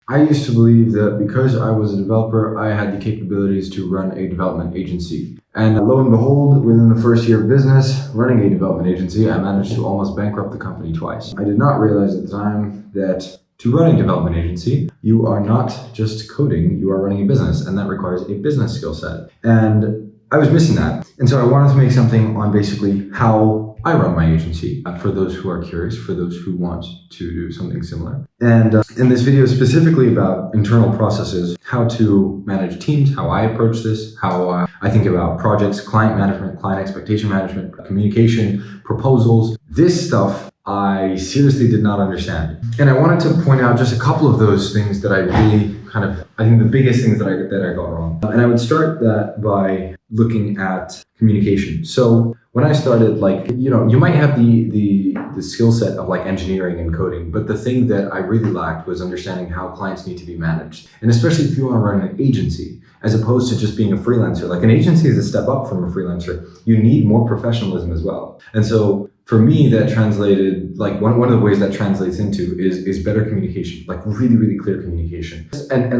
I used to believe that because I was a developer, I had the capabilities to run a development agency. And lo and behold, within the first year of business, running a development agency, I managed to almost bankrupt the company twice. I did not realize at the time that to run a development agency, you are not just coding, you are running a business, and that requires a business skill set. And I was missing that. And so I wanted to make something on basically how I run my agency for those who are curious, for those who want to do something similar. And in this video specifically about internal processes, how to manage teams, how I approach this, how I think about projects, client management, client expectation management, communication, proposals, this stuff I seriously did not understand. And I wanted to point out just a couple of those things that I really I think the biggest things that I got wrong. And I would start that by looking at communication. So when I started, you might have the skill set of engineering and coding, but the thing that I really lacked was understanding how clients need to be managed. And especially if you want to run an agency, as opposed to just being a freelancer. Like an agency is a step up from a freelancer. You need more professionalism as well. And so for me, that translated, one of the ways that translates into is better communication, really, really clear communication. And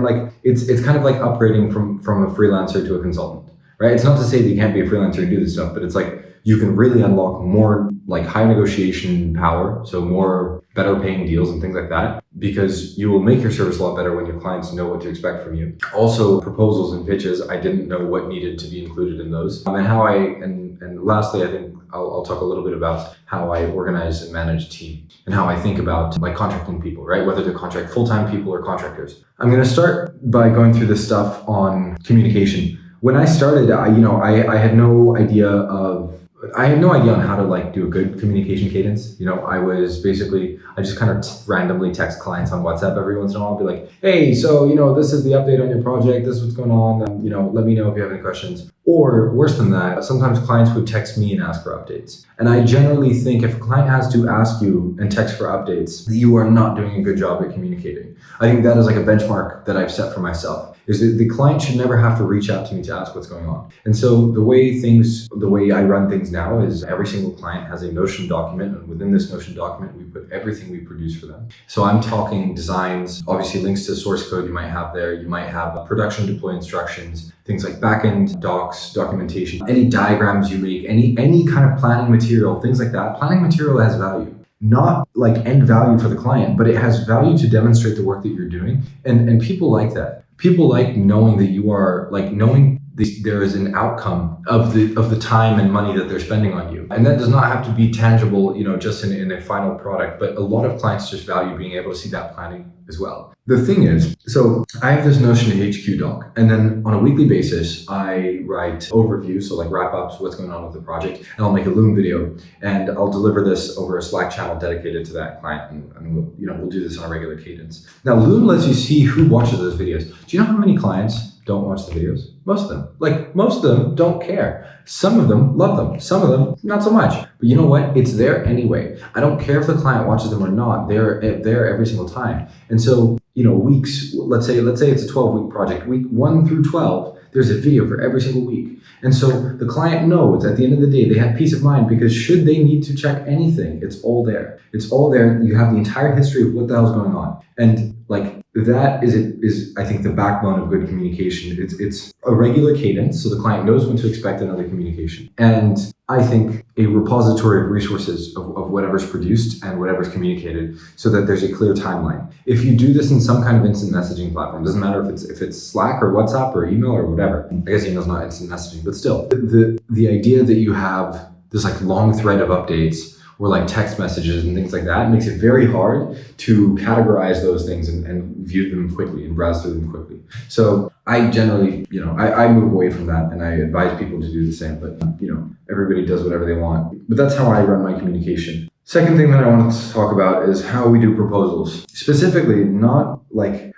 it's kind of like upgrading from a freelancer to a consultant, right? It's not to say that you can't be a freelancer and do this stuff, but it's you can really unlock more high negotiation power, so more better paying deals and things like that, because you will make your service a lot better when your clients know what to expect from you. Also, proposals and pitches, I didn't know what needed to be included in those. And lastly, I think I'll talk a little bit about how I organize and manage a team and how I think about contracting people, right? Whether to contract full-time people or contractors. I'm going to start by going through this stuff on communication. When I started, I had no idea on how to do a good communication cadence. I just kind of randomly text clients on WhatsApp every once in a while. I'll be like, hey, so, this is the update on your project. This is what's going on. Let me know if you have any questions. Or worse than that, sometimes clients would text me and ask for updates. And I generally think if a client has to ask you and text for updates, you are not doing a good job at communicating. I think that is a benchmark that I've set for myself, is that the client should never have to reach out to me to ask what's going on. And so the way I run things now is every single client has a Notion document, and within this Notion document, we put everything we produce for them. So I'm talking designs, obviously links to source code you might have there. You might have production deploy instructions, things like backend docs, documentation, any diagrams you make, any kind of planning material, things like that. Planning material has value. Not end value for the client, but it has value to demonstrate the work that you're doing. And people like that. People like knowing that you are knowing there is an outcome of the time and money that they're spending on you. And that does not have to be tangible, just in a final product, but a lot of clients just value being able to see that planning as well. The thing is, so I have this Notion HQ doc, and then on a weekly basis, I write overviews, so wrap-ups, what's going on with the project, and I'll make a Loom video, and I'll deliver this over a Slack channel dedicated to that client, and we'll do this on a regular cadence. Now, Loom lets you see who watches those videos. Do you know how many clients don't watch the videos? Most of them. Most of them don't care. Some of them love them. Some of them, not so much. But you know what? It's there anyway. I don't care if the client watches them or not. They're there every single time. And so, weeks, let's say it's a 12-week project. Week 1 through 12, there's a video for every single week. And so the client knows at the end of the day, they have peace of mind, because should they need to check anything, it's all there. It's all there. You have the entire history of what the hell's going on. And that is I think the backbone of good communication. It's a regular cadence, so the client knows when to expect another communication. And I think a repository of resources of whatever's produced and whatever's communicated, so that there's a clear timeline. If you do this in some kind of instant messaging platform, doesn't matter if it's Slack or WhatsApp or email or whatever. I guess email's not instant messaging, but still, the idea that you have this long thread of updates, or text messages and things like that, makes it very hard to categorize those things and view them quickly and browse through them quickly. So I generally, I move away from that, and I advise people to do the same, but everybody does whatever they want. But that's how I run my communication. Second thing that I wanted to talk about is how we do proposals. Specifically, not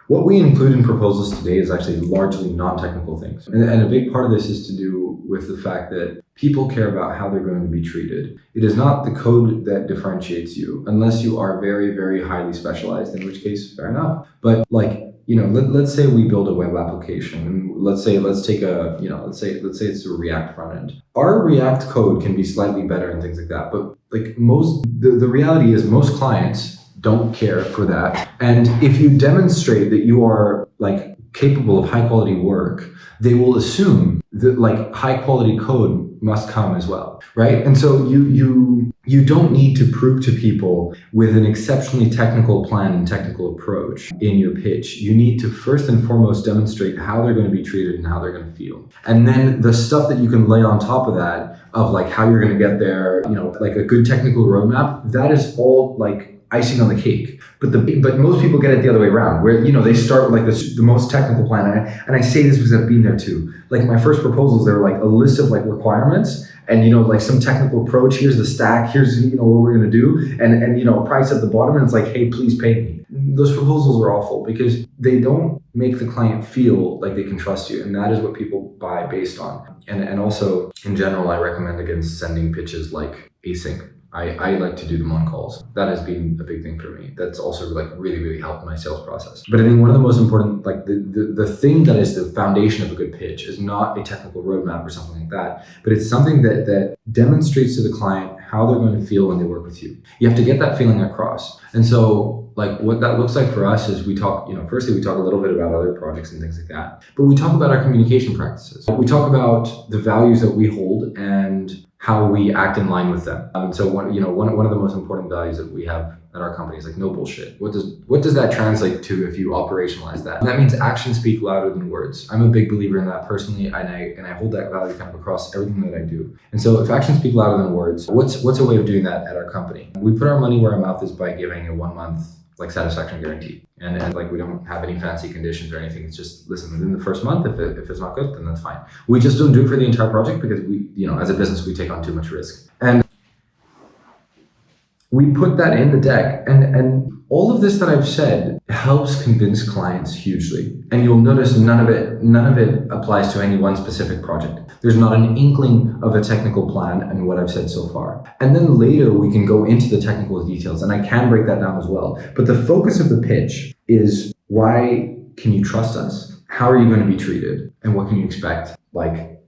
what we include in proposals today is actually largely non-technical things. And a big part of this is to do with the fact that people care about how they're going to be treated. It is not the code that differentiates you, unless you are very, very highly specialized, in which case, fair enough. But let's say we build a web application, and let's say it's a React front end. Our React code can be slightly better and things like that, but the reality is most clients don't care for that. And if you demonstrate that you are like capable of high quality work, they will assume that like high quality code must come as well, right? And so you don't need to prove to people with an exceptionally technical plan and technical approach in your pitch. You need to first and foremost demonstrate how they're going to be treated and how they're going to feel. And then the stuff that you can lay on top of that of like how you're going to get there, like a good technical roadmap, that is all like icing on the cake. But most people get it the other way around, where they start with like the most technical plan. And I say this because I've been there too. Like my first proposals, they were like a list of like requirements and like some technical approach. Here's the stack. Here's what we're gonna do, and a price at the bottom. And it's like, hey, please pay me. Those proposals are awful because they don't make the client feel like they can trust you, and that is what people buy based on. And also in general, I recommend against sending pitches like async. I like to do them on calls. That has been a big thing for me. That's also like really, really helped my sales process. But I think one of the most important, like the thing that is the foundation of a good pitch is not a technical roadmap or something like that, but it's something that demonstrates to the client how they're going to feel when they work with you. You have to get that feeling across. And so like what that looks like for us is we talk, firstly we talk a little bit about other projects and things like that, but we talk about our communication practices. We talk about the values that we hold and how we act in line with them. And so one of the most important values that we have at our company is like no bullshit. What does that translate to if you operationalize that? That means actions speak louder than words. I'm a big believer in that personally, and I hold that value kind of across everything that I do. And so if actions speak louder than words, what's a way of doing that at our company? We put our money where our mouth is by giving a 1 month like satisfaction guarantee. And like we don't have any fancy conditions or anything. It's just, listen, within the first month, if it's not good, then that's fine. We just don't do it for the entire project because we, as a business, we take on too much risk. And we put that in the deck, and all of this that I've said helps convince clients hugely. And you'll notice none of it applies to any one specific project. There's not an inkling of a technical plan in what I've said so far. And then later we can go into the technical details, and I can break that down as well. But the focus of the pitch is, why can you trust us? How are you going to be treated? And what can you expect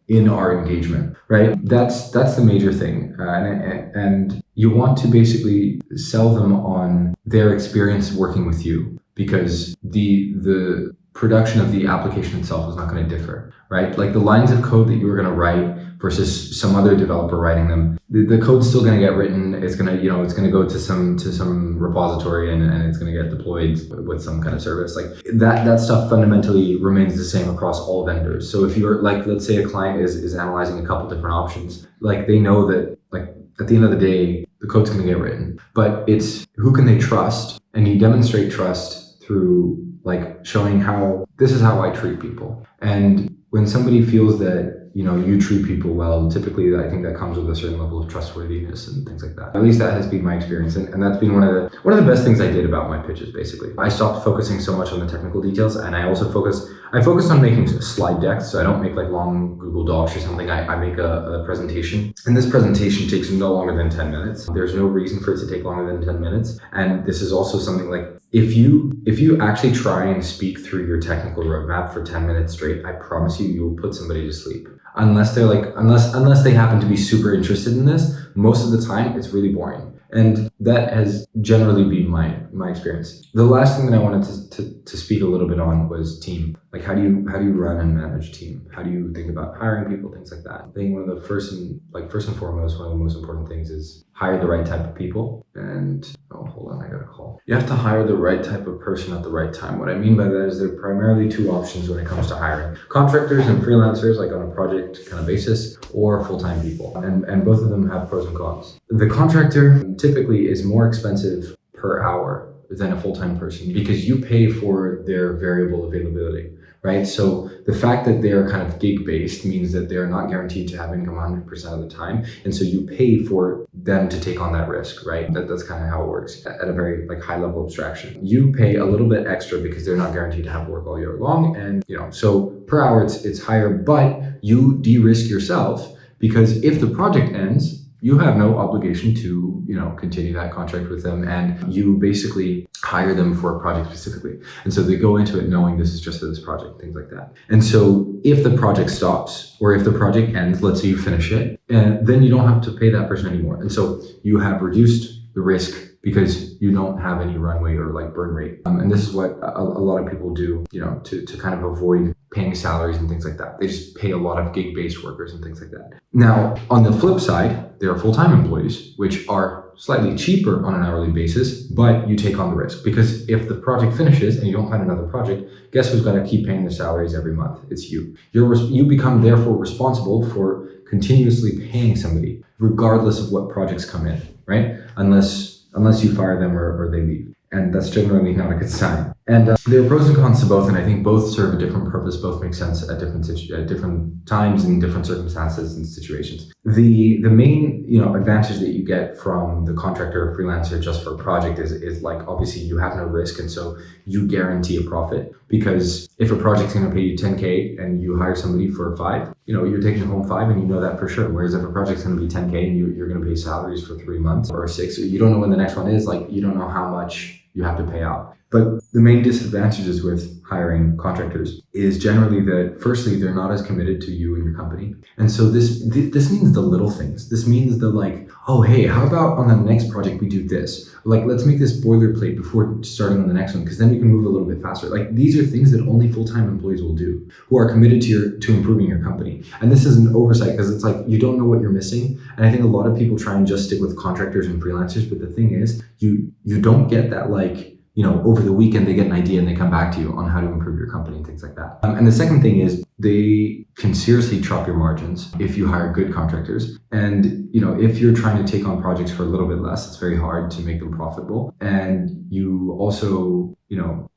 in our engagement, right? That's the major thing. And you want to basically sell them on their experience working with you, because the production of the application itself is not going to differ, right? Like the lines of code that you were going to write versus some other developer writing them, the code's still going to get written. It's going to, it's going to go to some repository and it's going to get deployed with some kind of service. Like that stuff fundamentally remains the same across all vendors. So if you're like, let's say a client is analyzing a couple different options, like they know that like at the end of the day, the code's going to get written, but it's who can they trust? And you demonstrate trust through like showing how this is how I treat people. And when somebody feels that you treat people well, typically I think that comes with a certain level of trustworthiness and things like that. At least that has been my experience, and that's been one of the best things I did about my pitches. Basically, I stopped focusing so much on the technical details, and I focused on making slide decks. So I don't make like long Google Docs or something. I make a presentation, and this presentation takes no longer than 10 minutes. There's no reason for it to take longer than 10 minutes. And this is also something like, if you actually try and speak through your technical roadmap for 10 minutes straight, I promise you'll put somebody to sleep. Unless they happen to be super interested in this, most of the time it's really boring. And that has generally been my experience. The last thing that I wanted to speak a little bit on was team. Like how do you run and manage a team? How do you think about hiring people, things like that? I think one of the first and foremost, one of the most important things is hire the right type of people. And hold on, I got a call. You have to hire the right type of person at the right time. What I mean by that is there are primarily two options when it comes to hiring: contractors and freelancers, like on a project kind of basis, or full-time people. And both of them have pros and cons. The contractor typically is more expensive per hour than a full-time person because you pay for their variable availability, right? So the fact that they're kind of gig-based means that they're not guaranteed to have income 100% of the time. And so you pay for them to take on that risk, right? That's kind of how it works at a very high level abstraction. You pay a little bit extra because they're not guaranteed to have work all year long. And so per hour it's higher, but you de-risk yourself because if the project ends, you have no obligation to, continue that contract with them, and you basically hire them for a project specifically. And so they go into it knowing this is just for this project, things like that. And so if the project stops or if the project ends, let's say you finish it, and then you don't have to pay that person anymore. And so you have reduced the risk because you don't have any runway or like burn rate. And this is what a lot of people do, to kind of avoid paying salaries and things like that. They just pay a lot of gig-based workers and things like that. Now, on the flip side, there are full-time employees, which are slightly cheaper on an hourly basis, but you take on the risk, because if the project finishes and you don't find another project, guess who's going to keep paying their salaries every month? It's you. You become therefore responsible for continuously paying somebody, regardless of what projects come in, right? Unless you fire them or they leave. And that's generally not a good sign. And there are pros and cons to both, and I think both serve a different purpose. Both make sense at different times and different circumstances and situations. The main advantage that you get from the contractor or freelancer just for a project is like, obviously you have no risk, and so you guarantee a profit. Because if a project's going to pay you 10K and you hire somebody for 5, you're taking home 5, and you know that for sure. Whereas if a project's going to be 10K and you're going to pay salaries for 3 months or 6, you don't know when the next one is. Like, you don't know how much you have to pay out. But the main disadvantages with hiring contractors is generally that, firstly, they're not as committed to you and your company. And so this means the little things. This means the like, oh, hey, how about on the next project we do this? Like, let's make this boilerplate before starting on the next one, because then we can move a little bit faster. Like, these are things that only full-time employees will do, who are committed to improving your company. And this is an oversight, because it's like, you don't know what you're missing. And I think a lot of people try and just stick with contractors and freelancers. But the thing is, you don't get that, like, over the weekend they get an idea and they come back to you on how to improve your company and things like that. And the second thing is, they can seriously chop your margins if you hire good contractors. And, if you're trying to take on projects for a little bit less, it's very hard to make them profitable. And you also,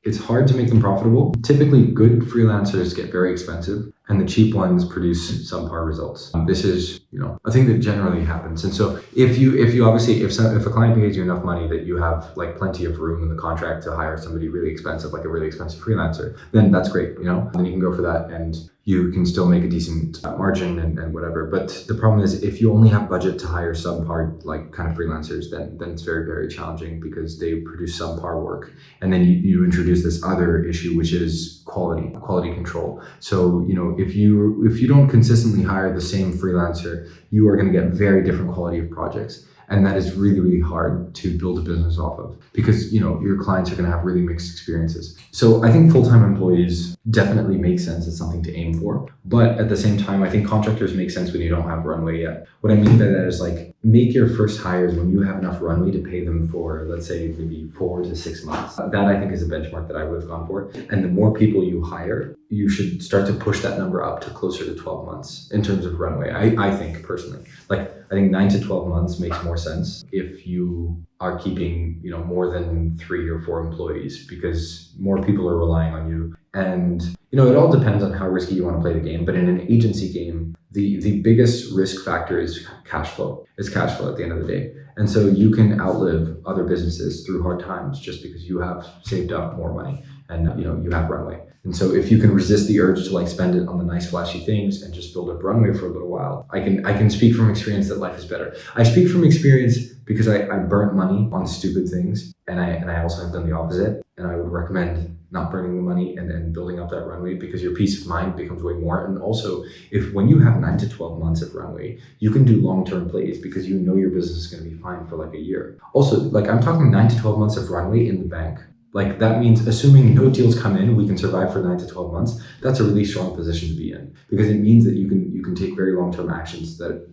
it's hard to make them profitable. Typically, good freelancers get very expensive, and the cheap ones produce subpar results. This is, a thing that generally happens. And so if you obviously, if a client pays you enough money that you have like plenty of room in the contract to hire somebody really expensive, like a really expensive freelancer, then that's great, then you can go for that and you can still make a decent margin and whatever. But the problem is, if you only have budget to hire subpar, like kind of freelancers, then it's very, very challenging, because they produce subpar work. And then you introduce this other issue, which is quality control. So, if you don't consistently hire the same freelancer, you are going to get very different quality of projects. And that is really, really hard to build a business off of, because, your clients are going to have really mixed experiences. So I think full-time employees definitely make sense as something to aim for. But at the same time, I think contractors make sense when you don't have runway yet. What I mean by that is, like, make your first hires when you have enough runway to pay them for, let's say, maybe 4 to 6 months. That, I think, is a benchmark that I would have gone for. And the more people you hire, you should start to push that number up to closer to 12 months in terms of runway. I think personally, like, I think 9 to 12 months makes more sense if you are keeping, more than 3 or 4 employees, because more people are relying on you. And, it all depends on how risky you want to play the game. But in an agency game, the biggest risk factor is cash flow. It's cash flow at the end of the day. And so you can outlive other businesses through hard times just because you have saved up more money and, you have runway. And so if you can resist the urge to like spend it on the nice flashy things and just build up runway for a little while, I can speak from experience that life is better. I speak from experience because I burnt money on stupid things, and I also have done the opposite. And I would recommend not burning the money and building up that runway, because your peace of mind becomes way more. And also, when you have 9 to 12 months of runway, you can do long-term plays because you know your business is going to be fine for like a year. Also, like, I'm talking 9 to 12 months of runway in the bank. Like, that means assuming no deals come in, we can survive for 9 to 12 months. That's a really strong position to be in, because it means that you can take very long-term actions that,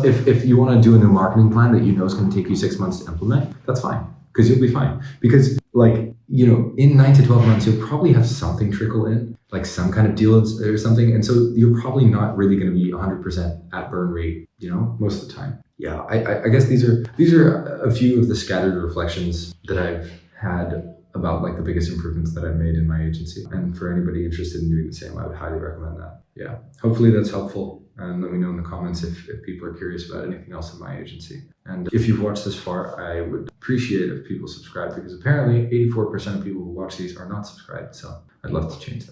if you want to do a new marketing plan that is going to take you 6 months to implement, that's fine, because you'll be fine. Because in 9 to 12 months, you'll probably have something trickle in, like some kind of deal or something. And so you're probably not really going to be 100% at burn rate, most of the time. Yeah, I guess these are a few of the scattered reflections that I've had about like the biggest improvements that I've made in my agency. And for anybody interested in doing the same, I would highly recommend that. Yeah, hopefully that's helpful. And let me know in the comments if people are curious about anything else in my agency. And if you've watched this far, I would appreciate if people subscribe, because apparently 84% of people who watch these are not subscribed. So I'd love to change that.